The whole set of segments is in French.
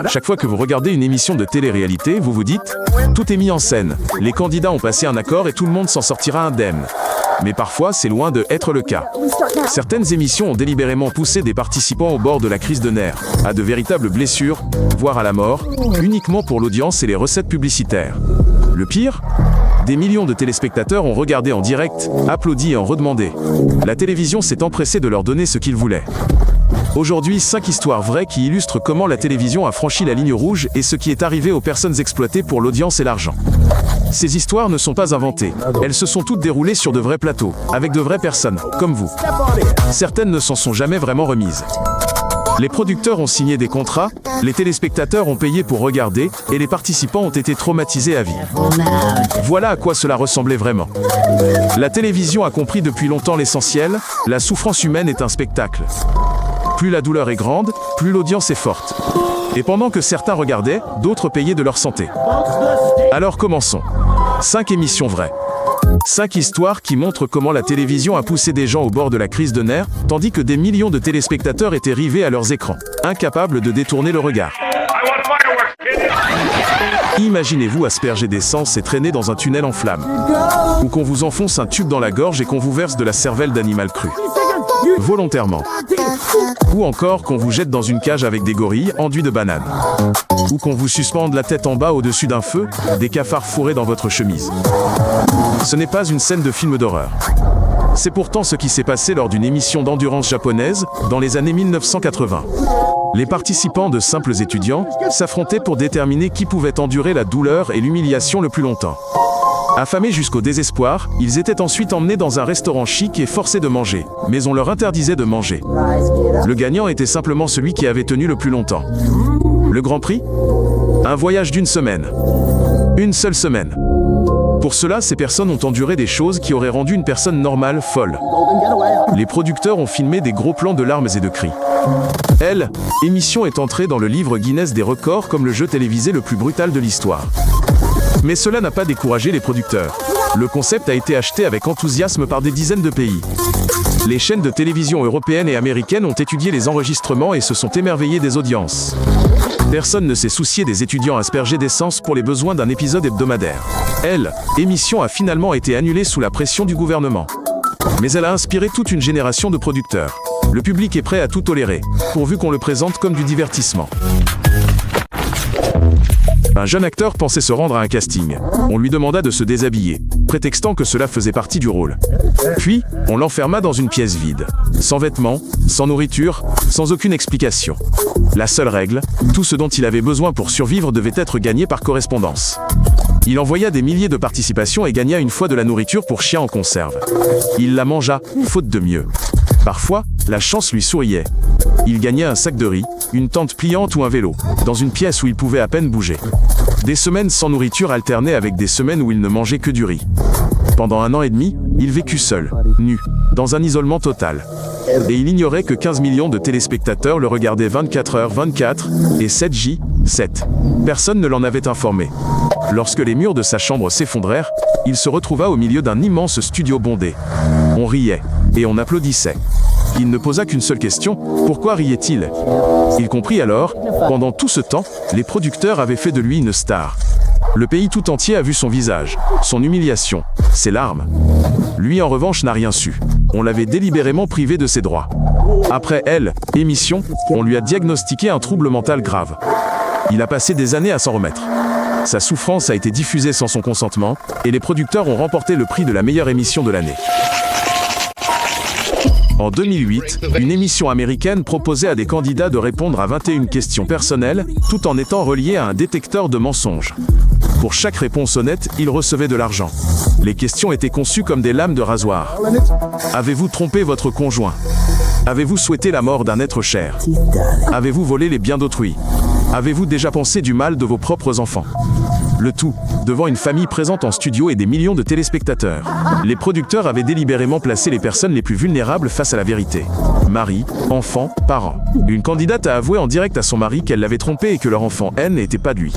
Chaque fois que vous regardez une émission de télé-réalité, vous vous dites « Tout est mis en scène, les candidats ont passé un accord et tout le monde s'en sortira indemne ». Mais parfois, c'est loin de être le cas. Certaines émissions ont délibérément poussé des participants au bord de la crise de nerfs, à de véritables blessures, voire à la mort, uniquement pour l'audience et les recettes publicitaires. Le pire ? Des millions de téléspectateurs ont regardé en direct, applaudi et en redemandé. La télévision s'est empressée de leur donner ce qu'ils voulaient. Aujourd'hui, 5 histoires vraies qui illustrent comment la télévision a franchi la ligne rouge et ce qui est arrivé aux personnes exploitées pour l'audience et l'argent. Ces histoires ne sont pas inventées. Elles se sont toutes déroulées sur de vrais plateaux, avec de vraies personnes, comme vous. Certaines ne s'en sont jamais vraiment remises. Les producteurs ont signé des contrats, les téléspectateurs ont payé pour regarder, et les participants ont été traumatisés à vie. Voilà à quoi cela ressemblait vraiment. La télévision a compris depuis longtemps l'essentiel, la souffrance humaine est un spectacle. Plus la douleur est grande, plus l'audience est forte. Et pendant que certains regardaient, d'autres payaient de leur santé. Alors commençons. 5 émissions vraies. 5 histoires qui montrent comment la télévision a poussé des gens au bord de la crise de nerfs, tandis que des millions de téléspectateurs étaient rivés à leurs écrans, incapables de détourner le regard. Imaginez-vous asperger d'essence et traîner dans un tunnel en flammes. Ou qu'on vous enfonce un tube dans la gorge et qu'on vous verse de la cervelle d'animal cru. Volontairement. Ou encore qu'on vous jette dans une cage avec des gorilles enduits de bananes. Ou qu'on vous suspende la tête en bas au-dessus d'un feu, des cafards fourrés dans votre chemise. Ce n'est pas une scène de film d'horreur. C'est pourtant ce qui s'est passé lors d'une émission d'endurance japonaise, dans les années 1980. Les participants, de simples étudiants, s'affrontaient pour déterminer qui pouvait endurer la douleur et l'humiliation le plus longtemps. Affamés jusqu'au désespoir, ils étaient ensuite emmenés dans un restaurant chic et forcés de manger, mais on leur interdisait de manger. Le gagnant était simplement celui qui avait tenu le plus longtemps. Le Grand Prix ? Un voyage d'une semaine. Une seule semaine. Pour cela, ces personnes ont enduré des choses qui auraient rendu une personne normale folle. Les producteurs ont filmé des gros plans de larmes et de cris. Elle, émission est entrée dans le livre Guinness des records comme le jeu télévisé le plus brutal de l'histoire. Mais cela n'a pas découragé les producteurs. Le concept a été acheté avec enthousiasme par des dizaines de pays. Les chaînes de télévision européennes et américaines ont étudié les enregistrements et se sont émerveillées des audiences. Personne ne s'est soucié des étudiants aspergés d'essence pour les besoins d'un épisode hebdomadaire. Elle, émission a finalement été annulée sous la pression du gouvernement. Mais elle a inspiré toute une génération de producteurs. Le public est prêt à tout tolérer, pourvu qu'on le présente comme du divertissement. Un jeune acteur pensait se rendre à un casting. On lui demanda de se déshabiller, prétextant que cela faisait partie du rôle. Puis, on l'enferma dans une pièce vide, sans vêtements, sans nourriture, sans aucune explication. La seule règle, tout ce dont il avait besoin pour survivre devait être gagné par correspondance. Il envoya des milliers de participations et gagna une fois de la nourriture pour chien en conserve. Il la mangea, faute de mieux. Parfois, la chance lui souriait. Il gagnait un sac de riz, une tente pliante ou un vélo, dans une pièce où il pouvait à peine bouger. Des semaines sans nourriture alternaient avec des semaines où il ne mangeait que du riz. Pendant 1 an et demi, il vécut seul, nu, dans un isolement total. Et il ignorait que 15 millions de téléspectateurs le regardaient 24h/24 et 7J/7. Personne ne l'en avait informé. Lorsque les murs de sa chambre s'effondrèrent, il se retrouva au milieu d'un immense studio bondé. On riait, et on applaudissait. Il ne posa qu'une seule question, pourquoi riait-il ? Il comprit alors, pendant tout ce temps, les producteurs avaient fait de lui une star. Le pays tout entier a vu son visage, son humiliation, ses larmes. Lui en revanche n'a rien su. On l'avait délibérément privé de ses droits. Après elle, émission, on lui a diagnostiqué un trouble mental grave. Il a passé des années à s'en remettre. Sa souffrance a été diffusée sans son consentement, et les producteurs ont remporté le prix de la meilleure émission de l'année. En 2008, une émission américaine proposait à des candidats de répondre à 21 questions personnelles, tout en étant reliés à un détecteur de mensonges. Pour chaque réponse honnête, ils recevaient de l'argent. Les questions étaient conçues comme des lames de rasoir. Avez-vous trompé votre conjoint ? Avez-vous souhaité la mort d'un être cher ? Avez-vous volé les biens d'autrui ? Avez-vous déjà pensé du mal de vos propres enfants ? Le tout, devant une famille présente en studio et des millions de téléspectateurs. Les producteurs avaient délibérément placé les personnes les plus vulnérables face à la vérité. Mari, enfants, parents. Une candidate a avoué en direct à son mari qu'elle l'avait trompé et que leur enfant, elle, n'était pas de lui.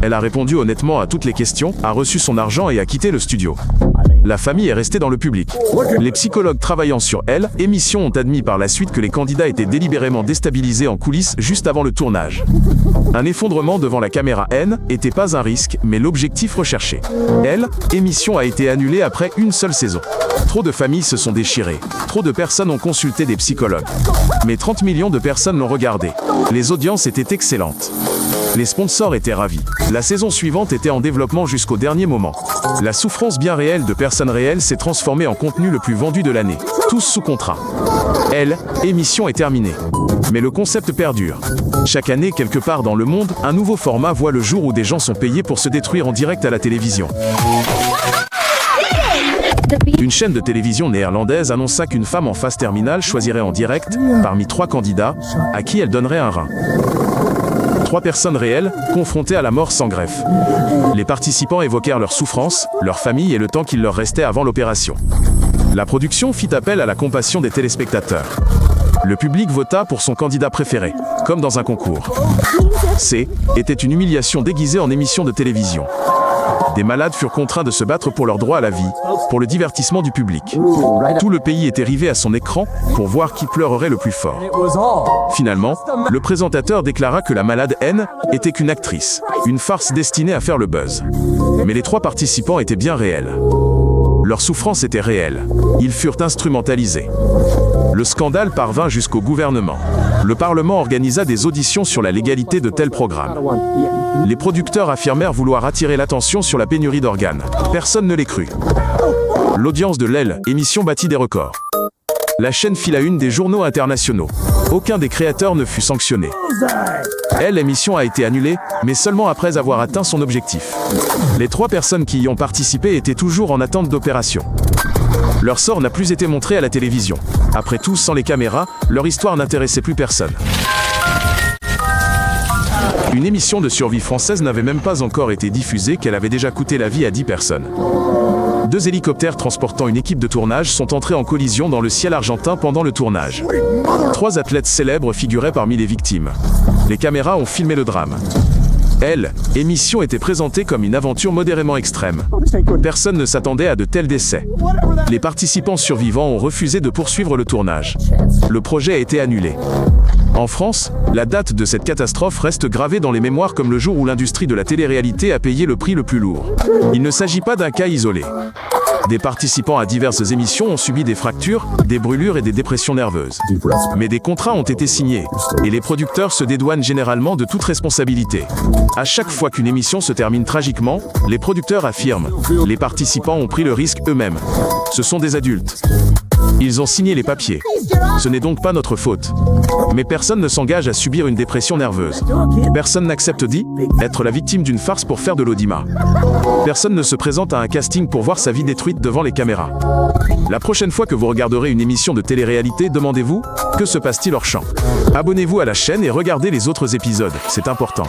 Elle a répondu honnêtement à toutes les questions, a reçu son argent et a quitté le studio. La famille est restée dans le public. Les psychologues travaillant sur Elle, émission ont admis par la suite que les candidats étaient délibérément déstabilisés en coulisses juste avant le tournage. Un effondrement devant la caméra N n'était pas un risque, mais l'objectif recherché. Elle, émission a été annulée après une seule saison. Trop de familles se sont déchirées. Trop de personnes ont consulté des psychologues. Mais 30 millions de personnes l'ont regardé. Les audiences étaient excellentes. Les sponsors étaient ravis. La saison suivante était en développement jusqu'au dernier moment. La souffrance bien réelle de personnes réelles s'est transformée en contenu le plus vendu de l'année. Tous sous contrat. Elle, émission est terminée. Mais le concept perdure. Chaque année, quelque part dans le monde, un nouveau format voit le jour où des gens sont payés pour se détruire en direct à la télévision. Une chaîne de télévision néerlandaise annonça qu'une femme en phase terminale choisirait en direct, parmi 3 candidats, à qui elle donnerait un rein. 3 personnes réelles, confrontées à la mort sans greffe. Les participants évoquèrent leur souffrance, leur famille et le temps qu'il leur restait avant l'opération. La production fit appel à la compassion des téléspectateurs. Le public vota pour son candidat préféré, comme dans un concours. C était une humiliation déguisée en émission de télévision. Des malades furent contraints de se battre pour leur droit à la vie, pour le divertissement du public. Tout le pays était rivé à son écran pour voir qui pleurerait le plus fort. Finalement, le présentateur déclara que la malade N était qu'une actrice, une farce destinée à faire le buzz. Mais les 3 participants étaient bien réels. Leur souffrance était réelle. Ils furent instrumentalisés. Le scandale parvint jusqu'au gouvernement. Le Parlement organisa des auditions sur la légalité de tels programmes. Les producteurs affirmèrent vouloir attirer l'attention sur la pénurie d'organes. Personne ne les crut. L'audience de l'Elle, émission battit des records. La chaîne fit la une des journaux internationaux. Aucun des créateurs ne fut sanctionné. Elle, l'émission a été annulée, mais seulement après avoir atteint son objectif. Les 3 personnes qui y ont participé étaient toujours en attente d'opération. Leur sort n'a plus été montré à la télévision. Après tout, sans les caméras, leur histoire n'intéressait plus personne. Une émission de survie française n'avait même pas encore été diffusée qu'elle avait déjà coûté la vie à 10 personnes. 2 hélicoptères transportant une équipe de tournage sont entrés en collision dans le ciel argentin pendant le tournage. 3 athlètes célèbres figuraient parmi les victimes. Les caméras ont filmé le drame. Elle, émission était présentée comme une aventure modérément extrême. Personne ne s'attendait à de tels décès. Les participants survivants ont refusé de poursuivre le tournage. Le projet a été annulé. En France, la date de cette catastrophe reste gravée dans les mémoires comme le jour où l'industrie de la télé-réalité a payé le prix le plus lourd. Il ne s'agit pas d'un cas isolé. Des participants à diverses émissions ont subi des fractures, des brûlures et des dépressions nerveuses. Mais des contrats ont été signés, et les producteurs se dédouanent généralement de toute responsabilité. À chaque fois qu'une émission se termine tragiquement, les producteurs affirment « Les participants ont pris le risque eux-mêmes. Ce sont des adultes. Ils ont signé les papiers. Ce n'est donc pas notre faute. » Mais personne ne s'engage à subir une dépression nerveuse. Personne n'accepte d'être la victime d'une farce pour faire de l'audimat. Personne ne se présente à un casting pour voir sa vie détruite devant les caméras. La prochaine fois que vous regarderez une émission de télé-réalité, demandez-vous « Que se passe-t-il hors champ ?» Abonnez-vous à la chaîne et regardez les autres épisodes, c'est important.